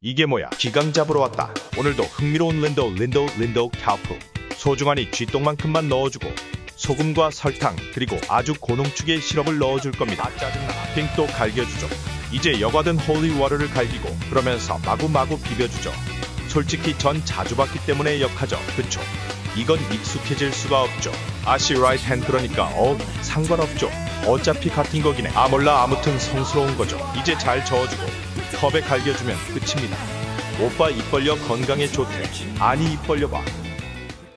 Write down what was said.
이게 뭐야? 기강 잡으러 왔다. 오늘도 흥미로운 린도 캬프. 소중하니 쥐똥만큼만 넣어주고 소금과 설탕 그리고 아주 고농축의 시럽을 넣어줄 겁니다. 짜증나. 핑도 갈겨주죠. 이제 여과든 홀리워터를 갈기고 그러면서 마구마구 비벼주죠. 솔직히 전 자주 봤기 때문에 역하죠. 그쵸? 이건 익숙해질 수가 없죠. 아시 라이트 핸 그러니까 상관없죠. 어차피 같은 거기네. 몰라 아무튼 성스러운 거죠. 이제 잘 저어주고 컵에 갈겨주면 끝입니다. 오빠 입 벌려 건강에 좋대. 아니 입 벌려봐.